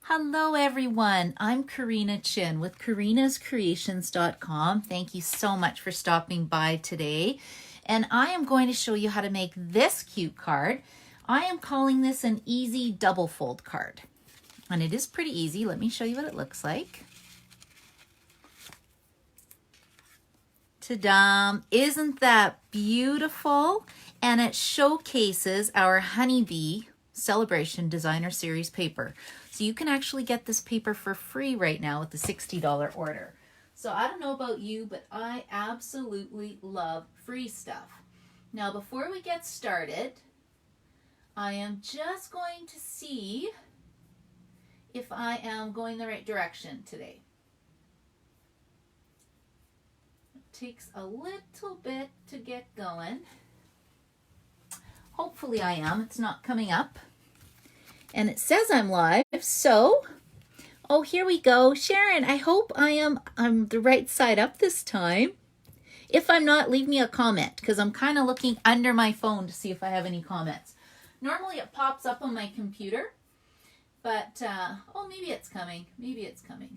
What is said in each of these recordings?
Hello everyone, I'm Karina Chin with karinascreations.com. Thank you so much for stopping by today. And I am going to show you how to make this cute card. I am calling this an easy double fold card. And it is pretty easy. Let me show you what it looks like. Ta-da! Isn't that beautiful? And it showcases our Honeybee Celebration Designer Series paper. So you can actually get this paper for free right now with the $60 order. So I don't know about you, but I absolutely love free stuff. Now before we get started, I am just going to see if I am going the right direction today. It takes a little bit to get going. Hopefully I am. It's not coming up. And it says I'm live, so, oh, here we go. Sharon, I hope I'm the right side up this time. If I'm not, leave me a comment, because I'm kind of looking under my phone to see if I have any comments. Normally it pops up on my computer, but, oh, maybe it's coming. Maybe it's coming.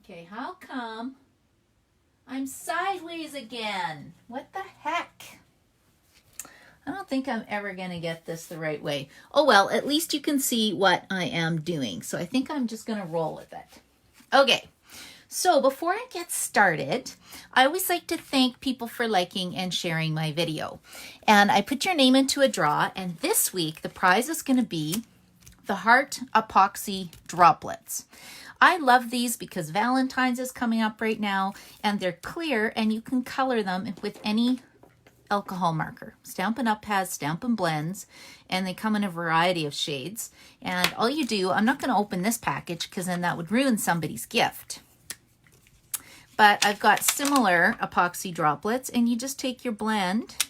Okay, how come I'm sideways again? What the heck? I don't think I'm ever going to get this the right way. Oh well, at least you can see what I am doing. So I think I'm just going to roll with it. Okay, so before I get started, I always like to thank people for liking and sharing my video. And I put your name into a draw, and this week the prize is going to be the Heart Epoxy Droplets. I love these because Valentine's is coming up right now, and they're clear, and you can color them with any alcohol marker. Stampin' Up! Has Stampin' Blends, and they come in a variety of shades. And all you do, I'm not going to open this package because then that would ruin somebody's gift. But I've got similar epoxy droplets, and you just take your blend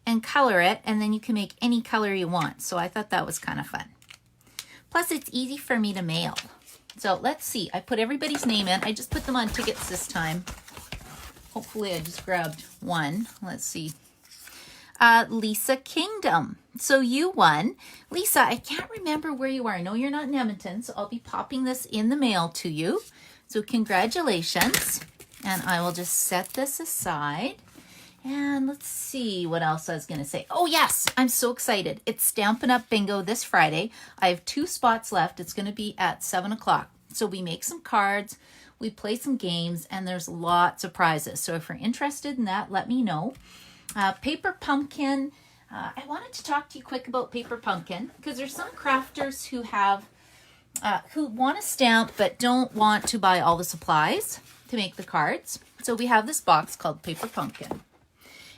and color it, and then you can make any color you want. So I thought that was kind of fun. Plus, it's easy for me to mail. So let's see. I put everybody's name in. I just put them on tickets this time. Hopefully I just grabbed one. Let's see. Lisa Kingdom. So you won. Lisa, I can't remember where you are. I know you're not in Edmonton, so I'll be popping this in the mail to you. So congratulations. And I will just set this aside. And let's see what else I was going to say. Oh, yes. I'm so excited. It's Stampin' Up! Bingo this Friday. I have 2 spots left. It's going to be at 7 o'clock. So we make some cards. We play some games, and there's lots of prizes. So if you're interested in that, let me know. Paper Pumpkin. I wanted to talk to you quick about Paper Pumpkin because there's some crafters who want to stamp but don't want to buy all the supplies to make the cards. So we have this box called Paper Pumpkin.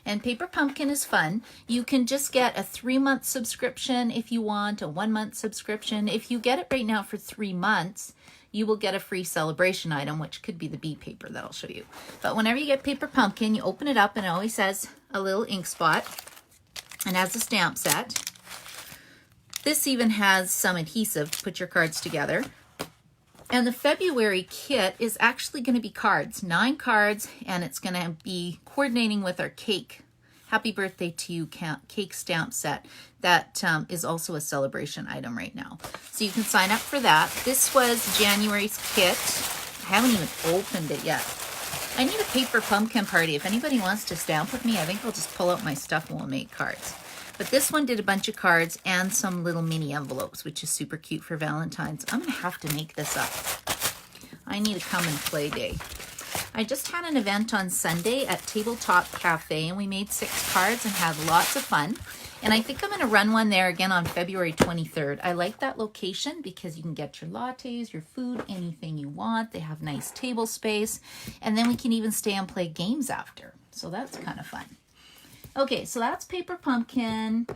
And Paper Pumpkin is fun. You can just get a 3-month subscription if you want, a 1-month subscription. If you get it right now for 3 months, you will get a free celebration item, which could be the bee paper that I'll show you. But whenever you get Paper Pumpkin, you open it up and it always says a little ink spot and has a stamp set. This even has some adhesive to put your cards together. And the February kit is actually going to be cards, 9 cards, and it's going to be coordinating with our cake. Happy Birthday to You cake stamp set. That is also a celebration item right now. So you can sign up for that. This was January's kit. I haven't even opened it yet. I need a Paper Pumpkin party. If anybody wants to stamp with me, I think I'll just pull out my stuff and we'll make cards. But this one did a bunch of cards and some little mini envelopes, which is super cute for Valentine's. I'm going to have to make this up. I need a come and play day. I just had an event on Sunday at Tabletop Cafe, and we made 6 cards and had lots of fun. And I think I'm going to run one there again on February 23rd. I like that location because you can get your lattes, your food, anything you want. They have nice table space. And then we can even stay and play games after. So that's kind of fun. Okay, so that's Paper Pumpkin.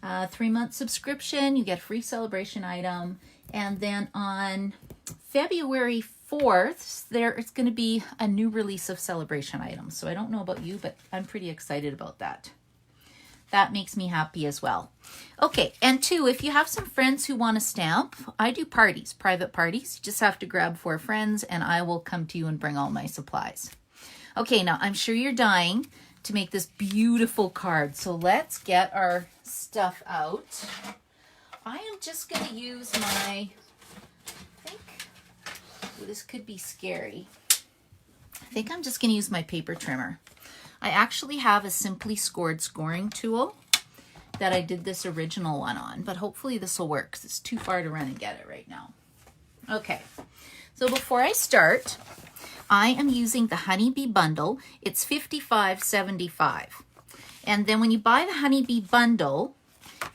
3-month subscription. You get a free celebration item. And then on February 4th, there is going to be a new release of celebration items. So I don't know about you, but I'm pretty excited about that. That makes me happy as well. Okay, and 2, if you have some friends who want to stamp, I do parties, private parties. You just have to grab 4 friends and I will come to you and bring all my supplies. Okay, now I'm sure you're dying to make this beautiful card. So let's get our stuff out. I am just going to use my, this could be scary. I think I'm just going to use my paper trimmer. I actually have a Simply Scored scoring tool that I did this original one on, but hopefully this will work because it's too far to run and get it right now. Okay, so before I start, I am using the Honeybee bundle. It's $55.75. And then when you buy the Honeybee bundle,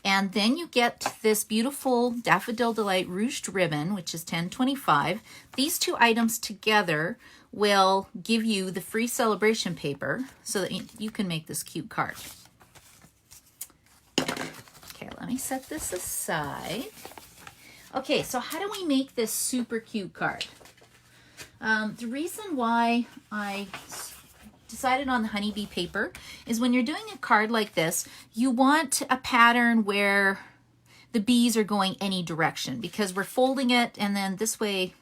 and then you get this beautiful Daffodil Delight ruched ribbon, which is $10.25. These two items together will give you the free celebration paper so that you can make this cute card. Okay, let me set this aside. Okay, so how do we make this super cute card? The reason why I decided on the Honeybee paper is when you're doing a card like this, you want a pattern where the bees are going any direction, because we're folding it, and then this way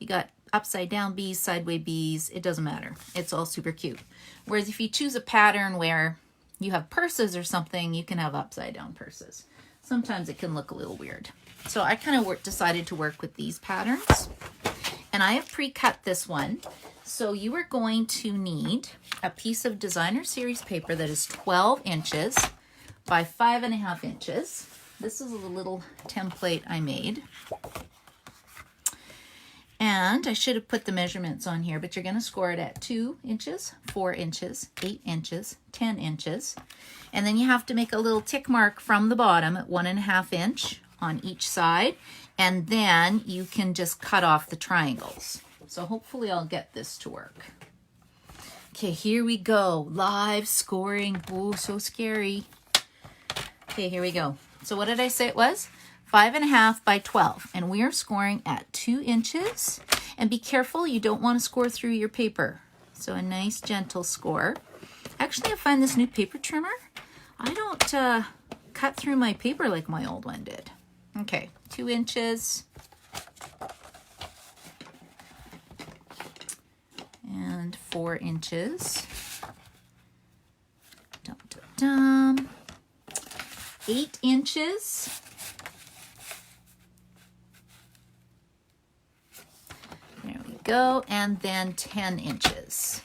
you got upside down bees, sideways bees, it doesn't matter. It's all super cute. Whereas if you choose a pattern where you have purses or something, you can have upside down purses. Sometimes it can look a little weird. So I kind of decided to work with these patterns. And I have pre-cut this one. So you are going to need a piece of Designer Series paper that is 12 inches by 5.5 inches. This is a little template I made. And I should have put the measurements on here, but you're going to score it at 2 inches, 4 inches, 8 inches, 10 inches. And then you have to make a little tick mark from the bottom at 1.5 inch on each side. And then you can just cut off the triangles. So hopefully I'll get this to work. Okay, here we go. Live scoring. Oh, so scary. Okay, here we go. So what did I say it was? 5.5 by 12. And we are scoring at 2 inches. And be careful, you don't want to score through your paper. So a nice gentle score. Actually, I find this new paper trimmer, I don't cut through my paper like my old one did. Okay, 2 inches. And 4 inches. Dum, dum, dum. 8 inches. There we go. And then 10 inches.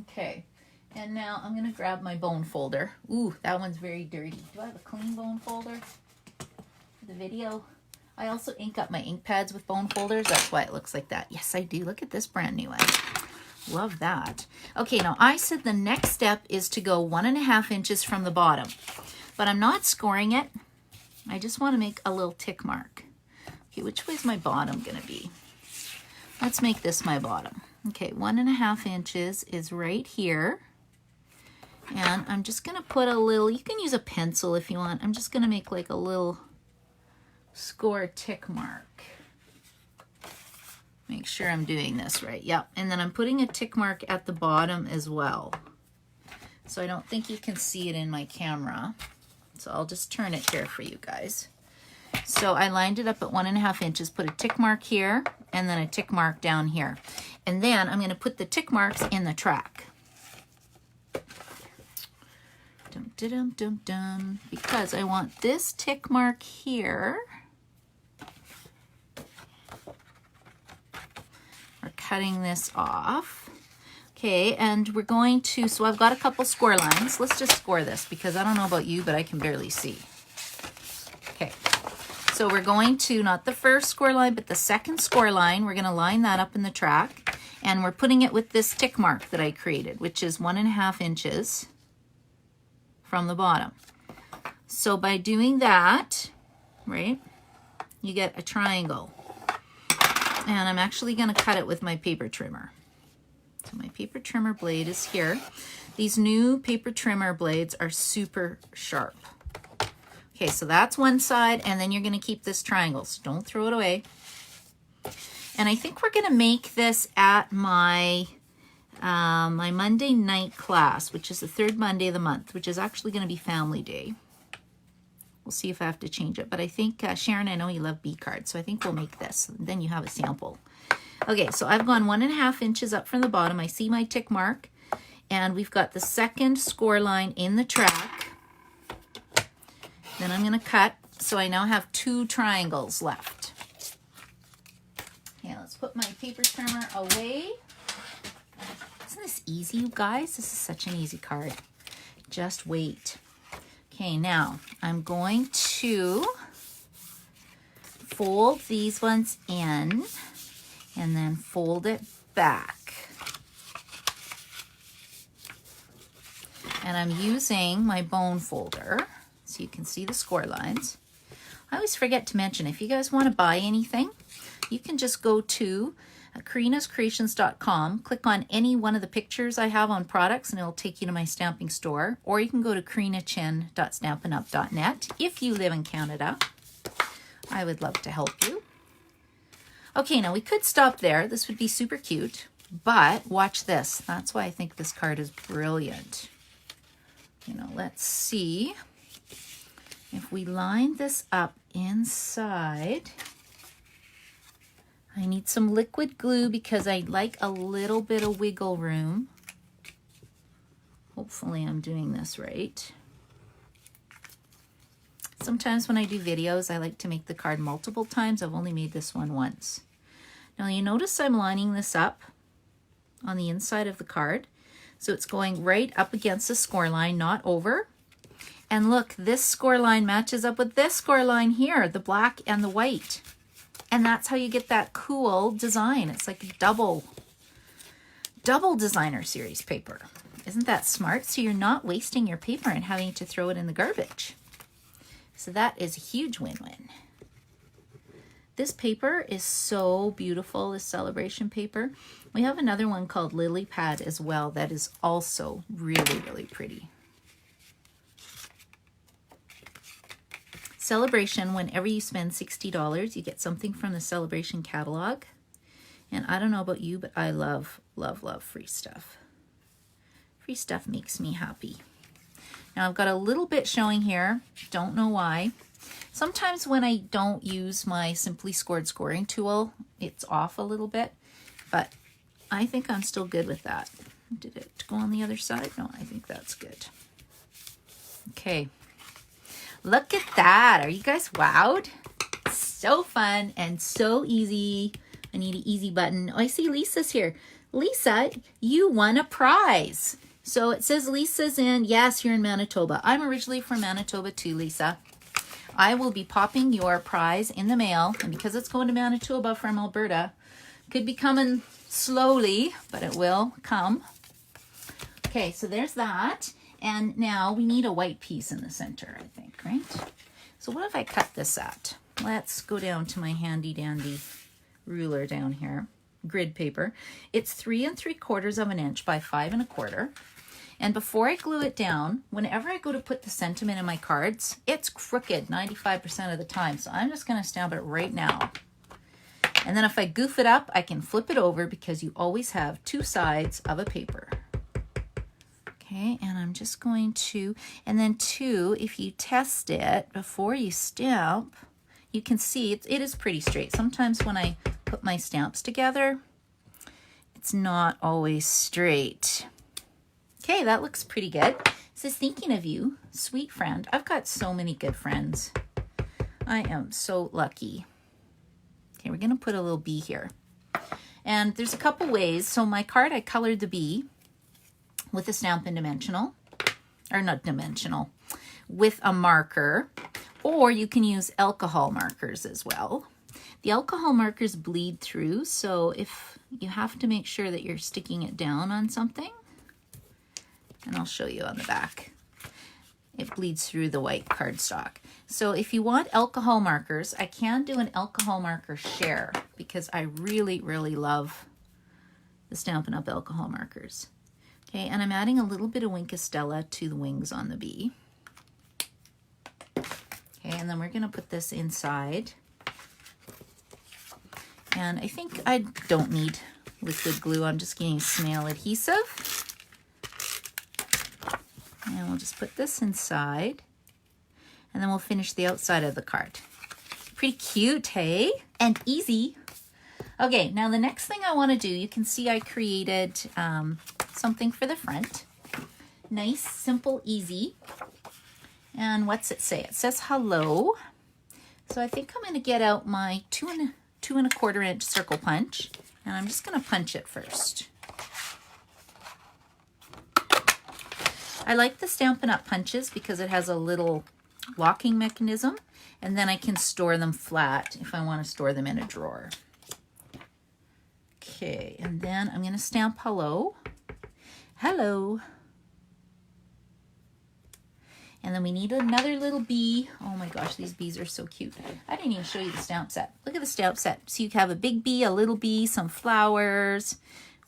Okay. And now I'm going to grab my bone folder. Ooh, that one's very dirty. Do I have a clean bone folder for the video? I also ink up my ink pads with bone folders. That's why it looks like that. Yes, I do. Look at this brand new one. Love that. Okay, now I said the next step is to go 1.5 inches from the bottom. But I'm not scoring it. I just want to make a little tick mark. Okay, which way is my bottom going to be? Let's make this my bottom. Okay, 1.5 inches is right here. And I'm just going to put a little, you can use a pencil if you want. I'm just going to make like a little score tick mark. Make sure I'm doing this right. Yep. And then I'm putting a tick mark at the bottom as well. So I don't think you can see it in my camera. So I'll just turn it here for you guys. So I lined it up at 1.5 inches, put a tick mark here, and then a tick mark down here. And then I'm going to put the tick marks in the track. Dum, dum, dum, dum, dum, because I want this tick mark here. We're cutting this off. Okay, and we're going to, so I've got a couple score lines. Let's just score this because I don't know about you, but I can barely see. Okay, so we're going to, not the first score line, but the second score line. We're going to line that up in the track, and we're putting it with this tick mark that I created, which is 1.5 inches from the bottom. So by doing that, right, you get a triangle. And I'm actually going to cut it with my paper trimmer. So my paper trimmer blade is here. These new paper trimmer blades are super sharp. Okay, so that's one side, and then you're going to keep this triangle, so don't throw it away. And I think we're going to make this at my my Monday night class, which is the third Monday of the month, which is actually going to be Family Day. We'll see if I have to change it, but I think, Sharon, I know you love bee cards, so I think we'll make this. Then you have a sample. Okay, so I've gone 1.5 inches up from the bottom. I see my tick mark, And we've got the second score line in the track. Then I'm going to cut, so I now have 2 triangles left. Okay, let's put my paper trimmer away. Isn't this easy, you guys? This is such an easy card. Just wait. Okay, now I'm going to fold these ones in and then fold it back. And I'm using my bone folder so you can see the score lines. I always forget to mention, if you guys want to buy anything, you can just go to Karina'sCreations.com, click on any one of the pictures I have on products, and it'll take you to my stamping store. Or you can go to KarinaChin.stampinup.net if you live in Canada. I would love to help you. Okay, now we could stop there. This would be super cute, but watch this. That's why I think this card is brilliant. You know, let's see if we line this up inside. I need some liquid glue because I like a little bit of wiggle room. Hopefully I'm doing this right. Sometimes when I do videos, I like to make the card multiple times. I've only made this one once. Now you notice I'm lining this up on the inside of the card. So it's going right up against the score line, not over. And look, this score line matches up with this score line here, the black and the white. And that's how you get that cool design. It's like a double designer series paper. Isn't that smart? So you're not wasting your paper and having to throw it in the garbage. So that is a huge win-win. This paper is so beautiful, this celebration paper. We have another one called Lily Pad as well that is also really, really pretty. Celebration, whenever you spend $60, you get something from the Celebration catalog. And I don't know about you, but I love, love, love free stuff. Free stuff makes me happy. Now I've got a little bit showing here. Don't know why. Sometimes when I don't use my Simply Scored scoring tool, it's off a little bit, but I think I'm still good with that. Did it go on the other side? No, I think that's good. Okay. Look at that. Are you guys wowed? So fun and so easy. I need an easy button. Oh, I see Lisa's here. Lisa, you won a prize. So it says Lisa's in. Yes, you're in Manitoba. I'm originally from Manitoba too, Lisa. I will be popping your prize in the mail. And because it's going to Manitoba from Alberta, could be coming slowly, but it will come. Okay, so there's that. And now we need a white piece in the center, I think, right? So what if I cut this at? Let's go down to my handy dandy ruler down here, grid paper. It's 3 3/4 inches by 5 1/4. And before I glue it down, whenever I go to put the sentiment in my cards, it's crooked 95% of the time. So I'm just going to stamp it right now. And then if I goof it up, I can flip it over because you always have 2 sides of a paper. Okay, and I'm just going to, and then 2, if you test it before you stamp, you can see it is pretty straight. Sometimes when I put my stamps together, it's not always straight. Okay, that looks pretty good. It says, thinking of you, sweet friend. I've got so many good friends. I am so lucky. Okay, we're gonna put a little bee here. And there's a couple ways. So my card, I colored the bee with a Stampin' Dimensional, or not dimensional, with a marker, or you can use alcohol markers as well. The alcohol markers bleed through, so if you have to make sure that you're sticking it down on something, and I'll show you on the back, it bleeds through the white cardstock. So if you want alcohol markers, I can do an alcohol marker share because I really, really love the Stampin' Up! Alcohol markers. Okay, and I'm adding a little bit of Wink of Stella to the wings on the bee. Okay, and then we're gonna put this inside. And I think I don't need liquid glue. I'm just getting snail adhesive. And we'll just put this inside. And then we'll finish the outside of the card. Pretty cute, hey? And easy. Okay, now the next thing I want to do, you can see I created some something for the front. Nice, simple, easy. And what's it say? It says hello. So I think I'm going to get out my 2 1/4 inch circle punch, and I'm just going to punch it first. I like the Stampin' Up! Punches because it has a little locking mechanism, and then I can store them flat if I want to store them in a drawer. Okay, and then I'm going to stamp hello. Hello. And then we need another little bee. Oh my gosh, these bees are so cute. I didn't even show you the stamp set. Look at the stamp set. So you have a big bee, a little bee, some flowers,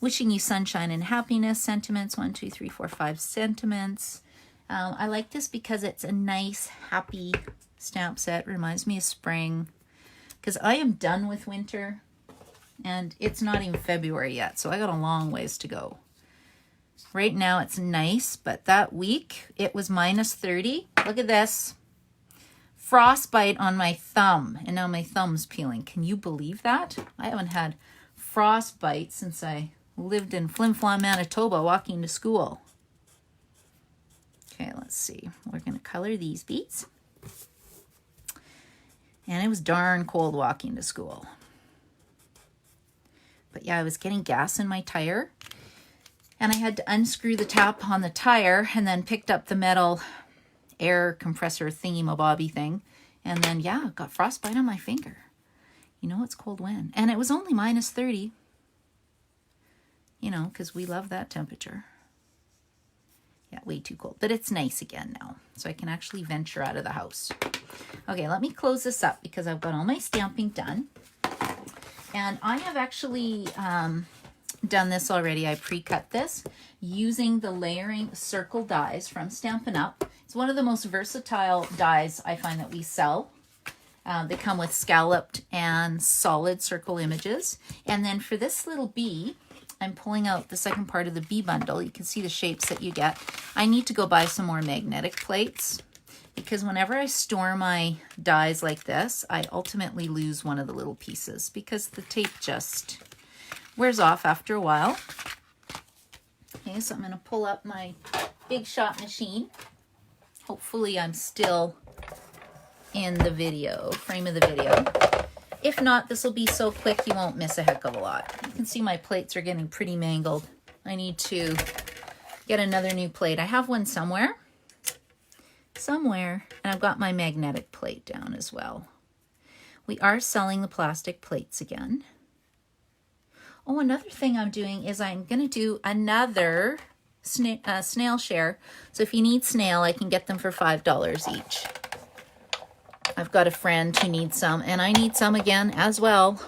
wishing you sunshine and happiness, sentiments, 1, 2, 3, 4, 5 sentiments. I like this because it's a nice, happy stamp set. Reminds me of spring. Because I am done with winter. And it's not even February yet, so I got a long ways to go. Right now it's nice, but that week it was -30. Look at this. Frostbite on my thumb, and now my thumb's peeling. Can you believe that? I haven't had frostbite since I lived in Flim Flam, Manitoba, walking to school. Okay, let's see. We're going to color these beads. And it was darn cold walking to school. But yeah, I was getting gas in my tire. And I had to unscrew the tap on the tire and then picked up the metal air compressor thingy-mabobby thing. And then, yeah, got frostbite on my finger. You know it's cold when. And it was only -30. You know, because we love that temperature. Yeah, way too cold. But it's nice again now. So I can actually venture out of the house. Okay, let me close this up because I've got all my stamping done. And I have actually done this already. I pre-cut this using the layering circle dies from Stampin' Up! It's one of the most versatile dies I find that we sell. They come with scalloped and solid circle images. And then for this little bee, I'm pulling out the second part of the bee bundle. You can see the shapes that you get. I need to go buy some more magnetic plates because whenever I store my dies like this, I ultimately lose one of the little pieces because the tape just wears off after a while. Okay, so I'm going to pull up my Big Shot machine. Hopefully I'm still in the video, frame of the video. If not, this will be so quick you won't miss a heck of a lot. You can see my plates are getting pretty mangled. I need to get another new plate. I have one somewhere, and I've got my magnetic plate down as well. We are selling the plastic plates again. Oh, another thing I'm doing is I'm going to do another snail share. So if you need snail, I can get them for $5 each. I've got a friend who needs some, and I need some again as well.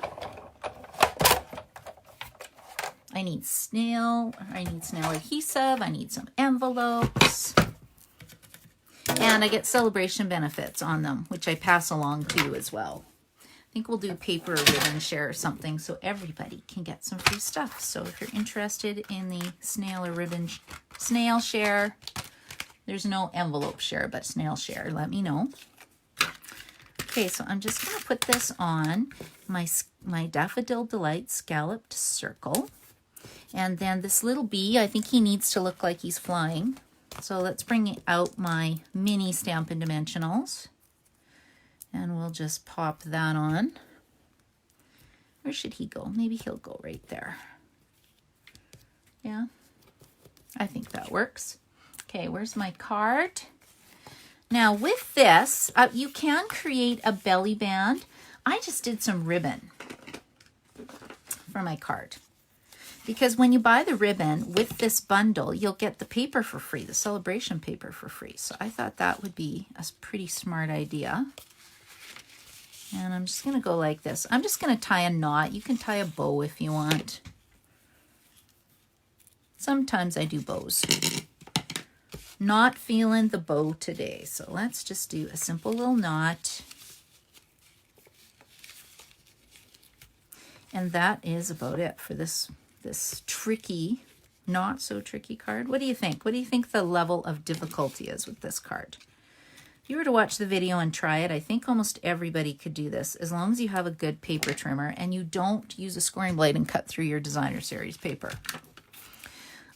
I need snail adhesive, I need some envelopes, and I get celebration benefits on them, which I pass along to you as well. I think we'll do paper or ribbon share or something so everybody can get some free stuff. So if you're interested in the snail or ribbon snail share, there's no envelope share, but snail share, let me know. Okay, so I'm just going to put this on my Daffodil Delight scalloped circle. And then this little bee, I think he needs to look like he's flying. So let's bring out my mini Stampin' Dimensionals. And we'll just pop that on. Where should he go? Maybe he'll go right there. Yeah, I think that works. Okay, where's my card? Now with this, you can create a belly band. I just did some ribbon for my card. Because when you buy the ribbon with this bundle, you'll get the paper for free, the celebration paper for free. So I thought that would be a pretty smart idea. And I'm just going to go like this. I'm just going to tie a knot. You can tie a bow if you want. Sometimes I do bows. Not feeling the bow today. So let's just do a simple little knot. And that is about it for this tricky, not so tricky card. What do you think? What do you think the level of difficulty is with this card? If you were to watch the video and try it, I think almost everybody could do this as long as you have a good paper trimmer and you don't use a scoring blade and cut through your designer series paper.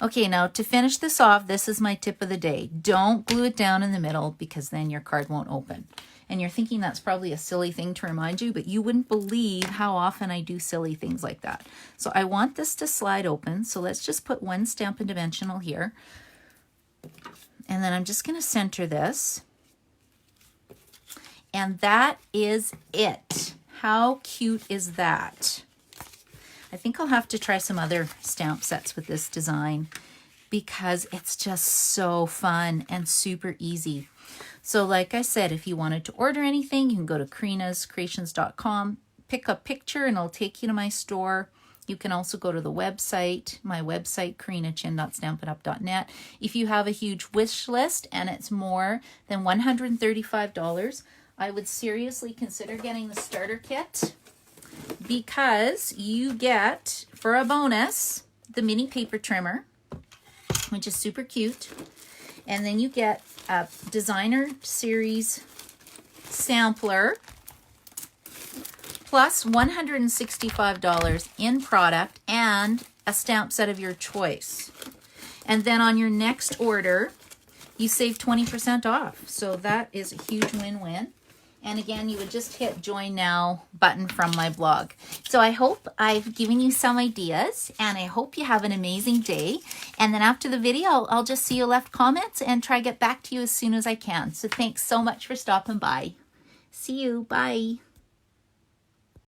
Okay, now to finish this off, this is my tip of the day. Don't glue it down in the middle because then your card won't open. And you're thinking that's probably a silly thing to remind you, but you wouldn't believe how often I do silly things like that. So I want this to slide open. So let's just put one Stampin' Dimensional here. And then I'm just going to center this. And that is it. How cute is that? I think I'll have to try some other stamp sets with this design because it's just so fun and super easy. So like I said, if you wanted to order anything, you can go to karinascreations.com, pick a picture, and it'll take you to my store. You can also go to the website, my website, karinachin.stampinup.net. If you have a huge wish list and it's more than $135, I would seriously consider getting the starter kit because you get, for a bonus, the mini paper trimmer, which is super cute. And then you get a designer series sampler plus $165 in product and a stamp set of your choice. And then on your next order, you save 20% off. So that is a huge win-win. And again, you would just hit join now button from my blog. So I hope I've given you some ideas and I hope you have an amazing day. And then after the video, I'll just see you left comments and try to get back to you as soon as I can. So thanks so much for stopping by. See you. Bye.